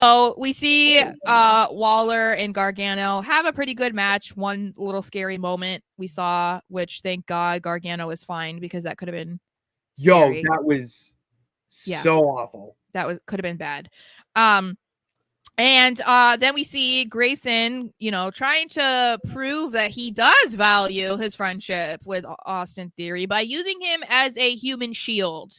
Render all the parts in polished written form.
So we see Waller and Gargano have a pretty good match. One little scary moment we saw, which thank God Gargano is fine because that could have been scary. That was so awful. That could have been bad. And then we see Grayson, trying to prove that he does value his friendship with Austin Theory by using him as a human shield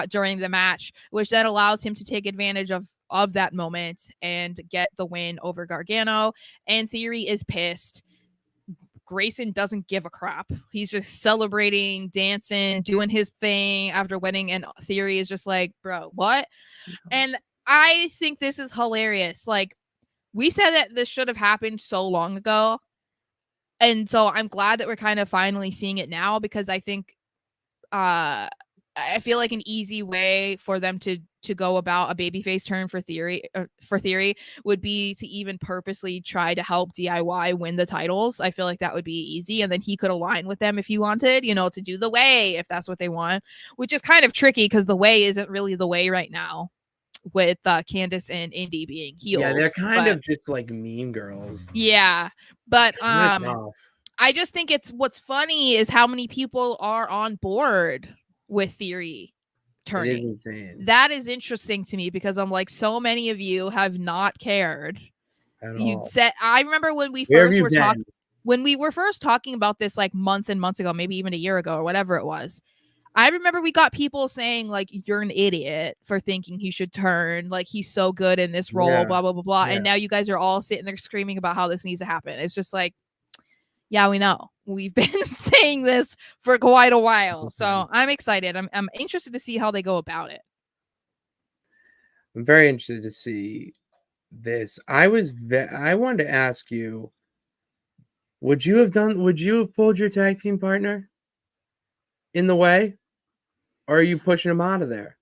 during the match, which then allows him to take advantage of that moment and get the win over Gargano. And Theory is pissed. Grayson doesn't give a crap. He's just celebrating, dancing, doing his thing after winning. And Theory is just like, bro, what? And I think this is hilarious. Like, we said that this should have happened so long ago. And so I'm glad that we're kind of finally seeing it now, because I think I feel like an easy way for them to go about a babyface turn for Theory would be to even purposely try to help DIY win the titles. I feel like that would be easy, and then he could align with them if he wanted, to do the way if that's what they want, which is kind of tricky because the way isn't really the way right now with Candice and Indy being heels. Yeah, they're kind of just like mean girls. Yeah, but I just think what's funny is how many people are on board with Theory turning. That is interesting to me because I'm like, so many of you have not cared. I remember when we were first talking about this like months and months ago, maybe even a year ago or whatever it was. I remember we got people saying like, you're an idiot for thinking he should turn. Like, he's so good in this role, blah, blah, blah, blah. Yeah. And now you guys are all sitting there screaming about how this needs to happen. It's just like, yeah, we know. We've been saying this for quite a while. So I'm excited. I'm interested to see how they go about it. I'm very interested to see this. I wanted to ask you, would you have pulled your tag team partner in the way? Or are you pushing him out of there?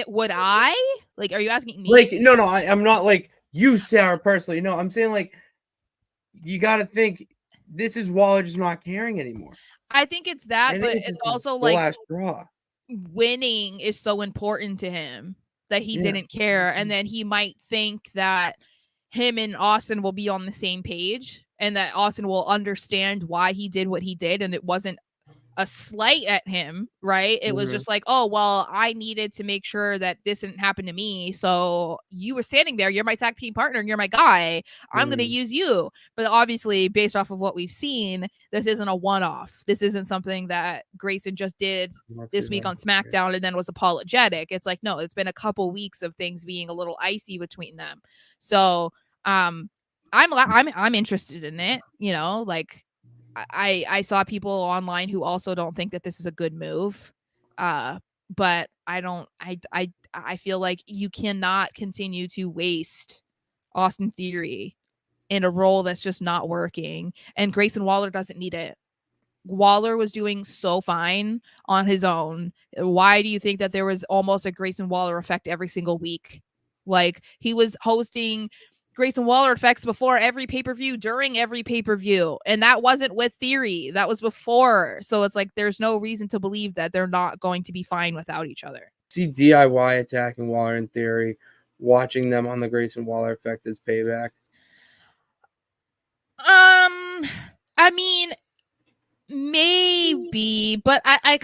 Would I? Like, are you asking me? Like, no, I'm not like you, Sara, personally. No, I'm saying like, you got to think this is Waller just not caring anymore. I think it's that, but it's also like winning is so important to him that he didn't care. And then he might think that him and Austin will be on the same page and that Austin will understand why he did what he did. And it wasn't a slight at him, right? It was just like, oh, well, I needed to make sure that this didn't happen to me. So you were standing there, you're my tag team partner, and you're my guy. I'm going to use you. But obviously, based off of what we've seen, this isn't a one-off. This isn't something that Grayson just did this week on SmackDown and then was apologetic. It's like, no, it's been a couple weeks of things being a little icy between them. So I'm interested in it, like, I saw people online who also don't think that this is a good move. But I feel like you cannot continue to waste Austin Theory in a role that's just not working. And Grayson Waller doesn't need it. Waller was doing so fine on his own. Why do you think that there was almost a Grayson Waller effect every single week? Like, he was hosting Grayson Waller effects before every pay-per-view, during every pay-per-view. And that wasn't with Theory. That was before. So it's like, there's no reason to believe that they're not going to be fine without each other. See DIY attacking Waller in Theory, watching them on the Grayson Waller effect as payback. I mean, maybe, but I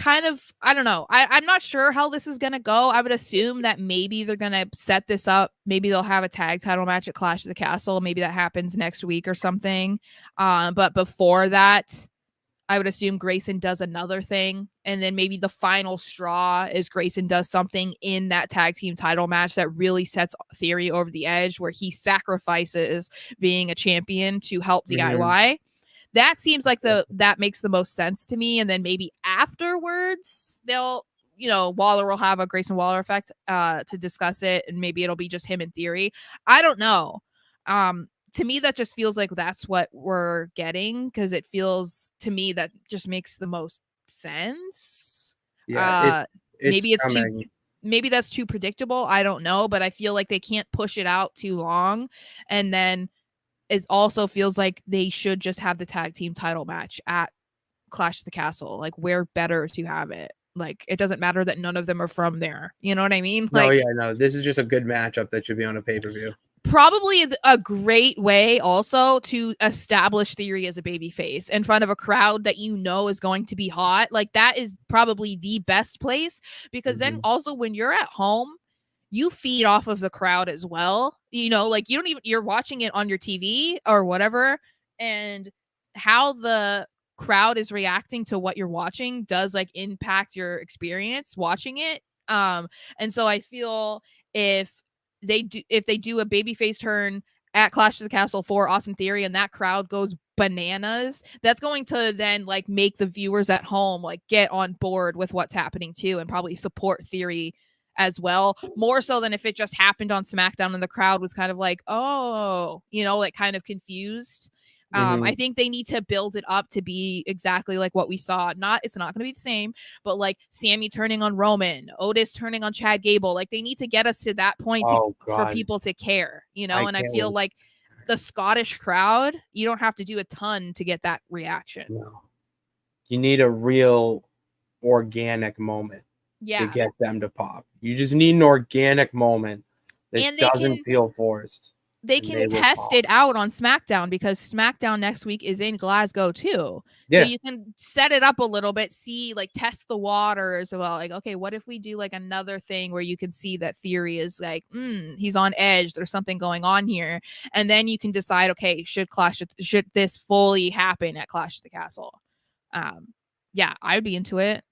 don't know. I'm not sure how this is gonna go. I would assume that maybe they're gonna set this up. Maybe they'll have a tag title match at Clash of the Castle. Maybe that happens next week or something. But before that, I would assume Grayson does another thing, and then maybe the final straw is Grayson does something in that tag team title match that really sets Theory over the edge, where he sacrifices being a champion to help DIY. That seems like that makes the most sense to me. And then maybe afterwards they'll, Waller will have a Grayson Waller effect to discuss it, and maybe it'll be just him in Theory. I don't know. To me, that just feels like that's what we're getting, because it feels to me that just makes the most sense. Yeah, maybe that's too predictable. I don't know, but I feel like they can't push it out too long, and then it also feels like they should just have the tag team title match at Clash of the Castle. Like, where better to have it? Like, it doesn't matter that none of them are from there. You know what I mean? No, Like, yeah, no. This is just a good matchup that should be on a pay-per-view. Probably a great way also to establish Theory as a babyface in front of a crowd that you know is going to be hot. Like, that is probably the best place, because then also when you're at home, you feed off of the crowd as well. You know, like, you're watching it on your TV or whatever, and how the crowd is reacting to what you're watching does like impact your experience watching it. And so I feel if they do a babyface turn at Clash of the Castle for Austin Theory and that crowd goes bananas, that's going to then like make the viewers at home like get on board with what's happening too, and probably support Theory as well, more so than if it just happened on SmackDown and the crowd was kind of like, oh, you know, like kind of confused. I think they need to build it up to be exactly like what we saw. It's not going to be the same, but like Sammy turning on Roman, Otis turning on Chad Gable. Like, they need to get us to that point for people to care, you know? And I feel like the Scottish crowd, you don't have to do a ton to get that reaction. No. You need a real organic moment to get them to pop. You just need an organic moment that doesn't feel forced. They can test it out on SmackDown, because SmackDown next week is in Glasgow too. Yeah. So you can set it up a little bit, see, like, test the waters about like, okay, what if we do like another thing where you can see that Theory is like, he's on edge, there's something going on here. And then you can decide, okay, should this fully happen at Clash of the Castle? Yeah, I'd be into it.